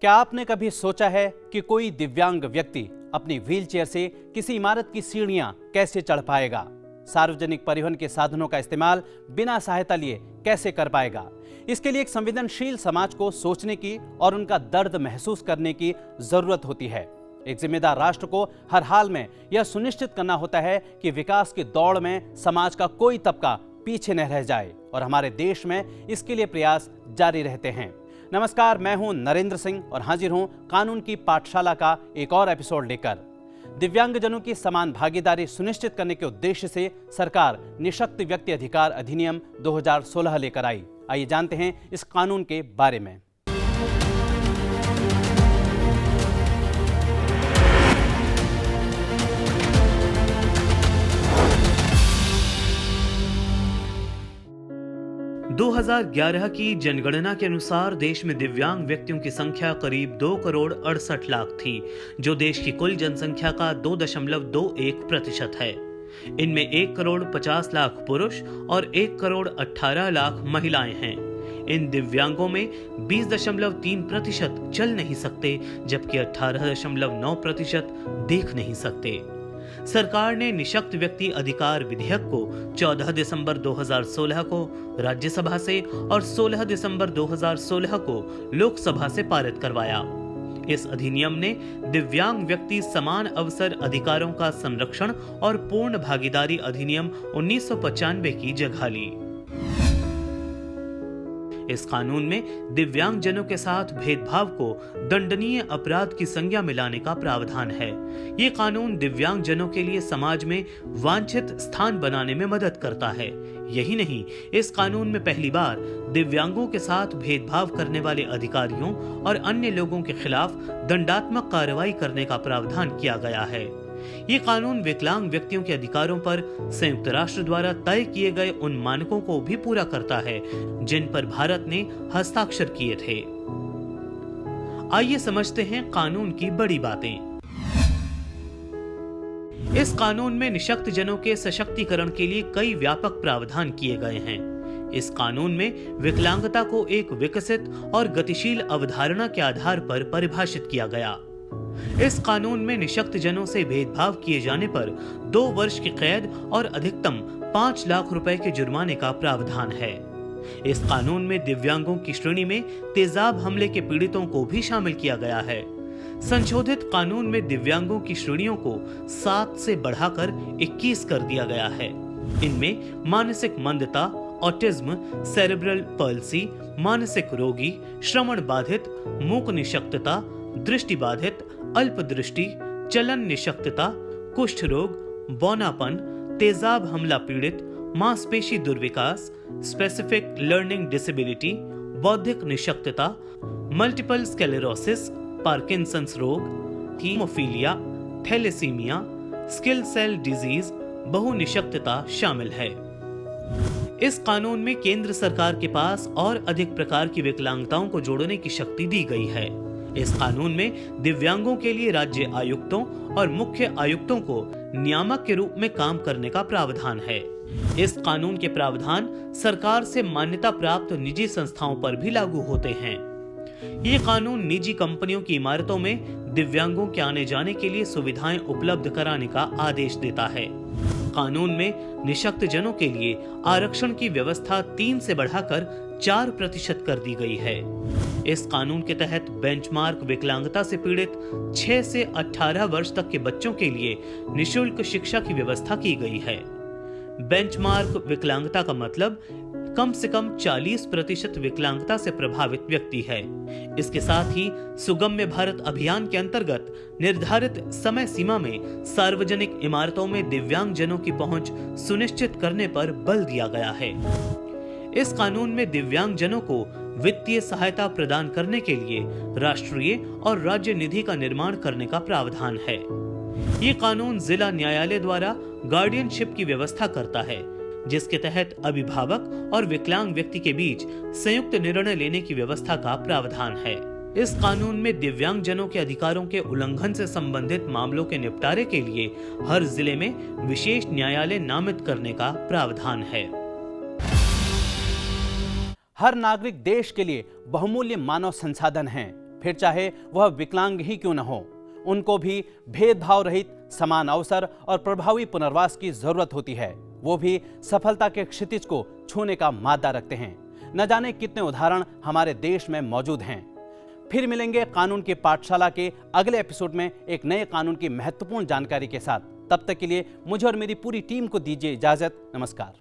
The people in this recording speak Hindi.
क्या आपने कभी सोचा है कि कोई दिव्यांग व्यक्ति अपनी व्हीलचेयर से किसी इमारत की सीढ़ियां कैसे चढ़ पाएगा? सार्वजनिक परिवहन के साधनों का इस्तेमाल बिना सहायता लिए कैसे कर पाएगा? इसके लिए एक संवेदनशील समाज को सोचने की और उनका दर्द महसूस करने की जरूरत होती है। एक जिम्मेदार राष्ट्र को हर हाल में यह सुनिश्चित करना होता है कि विकास की दौड़ में समाज का कोई तबका पीछे न रह जाए और हमारे देश में इसके लिए प्रयास जारी रहते हैं। नमस्कार, मैं हूं नरेंद्र सिंह और हाजिर हूं कानून की पाठशाला का एक और एपिसोड लेकर। दिव्यांगजनों की समान भागीदारी सुनिश्चित करने के उद्देश्य से सरकार निःशक्त व्यक्ति अधिकार अधिनियम 2016 लेकर आई। आइए जानते हैं इस कानून के बारे में। दो 2011 की जनगणना के अनुसार देश में दिव्यांग व्यक्तियों की संख्या करीब 2,68,00,000 थी, जो देश की कुल जनसंख्या का 2.21% है। इनमें 1,50,00,000 पुरुष और 1,18,00,000 महिलाएं हैं। इन दिव्यांगों में 20.3% चल नहीं सकते, जबकि 18.9% देख नहीं सकते। सरकार ने निःशक्त व्यक्ति अधिकार विधेयक को 14 दिसंबर 2016 को राज्यसभा से और 16 दिसंबर 2016 को लोकसभा से पारित करवाया। इस अधिनियम ने दिव्यांग व्यक्ति समान अवसर अधिकारों का संरक्षण और पूर्ण भागीदारी अधिनियम 1995 की जगह ली। इस कानून में दिव्यांगजनों के साथ भेदभाव को दंडनीय अपराध की संज्ञा में लाने का प्रावधान है। ये कानून दिव्यांगजनों के लिए समाज में वांछित स्थान बनाने में मदद करता है। यही नहीं, इस कानून में पहली बार दिव्यांगों के साथ भेदभाव करने वाले अधिकारियों और अन्य लोगों के खिलाफ दंडात्मक कार्रवाई करने का प्रावधान किया गया है। ये कानून विकलांग व्यक्तियों के अधिकारों पर संयुक्त राष्ट्र द्वारा तय किए गए उन मानकों को भी पूरा करता है जिन पर भारत ने हस्ताक्षर किए थे। आइए समझते हैं कानून की बड़ी बातें। इस कानून में निःशक्त जनों के सशक्तिकरण के लिए कई व्यापक प्रावधान किए गए हैं। इस कानून में विकलांगता को एक विकसित और गतिशील अवधारणा के आधार पर परिभाषित किया गया। इस कानून में निःशक्त जनों से भेदभाव किए जाने पर 2 वर्ष की कैद और अधिकतम 5 लाख रुपए के जुर्माने का प्रावधान है। इस कानून में दिव्यांगों की श्रेणी में तेजाब हमले के पीड़ितों को भी शामिल किया गया है। संशोधित कानून में दिव्यांगों की श्रेणियों को 7 से बढ़ाकर 21 कर दिया गया है। इनमें मानसिक मंदता, ऑटिज्म, सेरेब्रल पल्सी, मानसिक रोगी, श्रवण बाधित, मूक निःशक्तता, दृष्टि बाधित, अल्प दृष्टि, चलन निःशक्तता, कुष्ठ रोग, बौनापन, तेजाब हमला पीड़ित, मांसपेशी दुर्विकास, स्पेसिफिक लर्निंग डिसेबिलिटी, बौद्धिक निःशक्तता, मल्टीपल स्क्लेरोसिस, पार्किंसंस रोग, haemophilia, thalassaemia, sickle cell disease, बहुनिःशक्तता शामिल है। इस कानून में केंद्र सरकार के पास और अधिक प्रकार की विकलांगताओं को जोड़ने की शक्ति दी गई है। इस कानून में दिव्यांगों के लिए राज्य आयुक्तों और मुख्य आयुक्तों को नियामक के रूप में काम करने का प्रावधान है। इस कानून के प्रावधान सरकार से मान्यता प्राप्त निजी संस्थाओं पर भी लागू होते हैं। ये कानून निजी कंपनियों की इमारतों में दिव्यांगों के आने जाने के लिए सुविधाएं उपलब्ध कराने का आदेश देता है। कानून में निःशक्त जनों के लिए आरक्षण की व्यवस्था 3 से बढ़ाकर 4% कर दी गई है। इस कानून के तहत बेंचमार्क विकलांगता से पीड़ित 6 से 18 वर्ष तक के बच्चों के लिए निःशुल्क शिक्षा की व्यवस्था की गई है। बेंचमार्क विकलांगता का मतलब कम से कम 40% विकलांगता से प्रभावित व्यक्ति है। इसके साथ ही सुगम्य भारत अभियान के अंतर्गत निर्धारित समय सीमा में सार्वजनिक इमारतों में दिव्यांग जनों की पहुंच सुनिश्चित करने पर बल दिया गया है। इस कानून में दिव्यांग जनों को वित्तीय सहायता प्रदान करने के लिए राष्ट्रीय और राज्य निधि का निर्माण करने का प्रावधान है। ये कानून जिला न्यायालय द्वारा गार्डियनशिप की व्यवस्था करता है, जिसके तहत अभिभावक और विकलांग व्यक्ति के बीच संयुक्त निर्णय लेने की व्यवस्था का प्रावधान है। इस कानून में दिव्यांग जनों के अधिकारों के उल्लंघन से संबंधित मामलों के निपटारे के लिए हर जिले में विशेष न्यायालय नामित करने का प्रावधान है। हर नागरिक देश के लिए बहुमूल्य मानव संसाधन है। फिर चाहे वह विकलांग ही क्यों न हो। उनको भी भेदभाव रहित समान अवसर और प्रभावी पुनर्वास की जरूरत होती है। वो भी सफलता के क्षितिज को छूने का मादा रखते हैं। न जाने कितने उदाहरण हमारे देश में मौजूद हैं। फिर मिलेंगे कानून की पाठशाला के अगले एपिसोड में एक नए कानून की महत्वपूर्ण जानकारी के साथ। तब तक के लिए मुझे और मेरी पूरी टीम को दीजिए इजाजत। नमस्कार।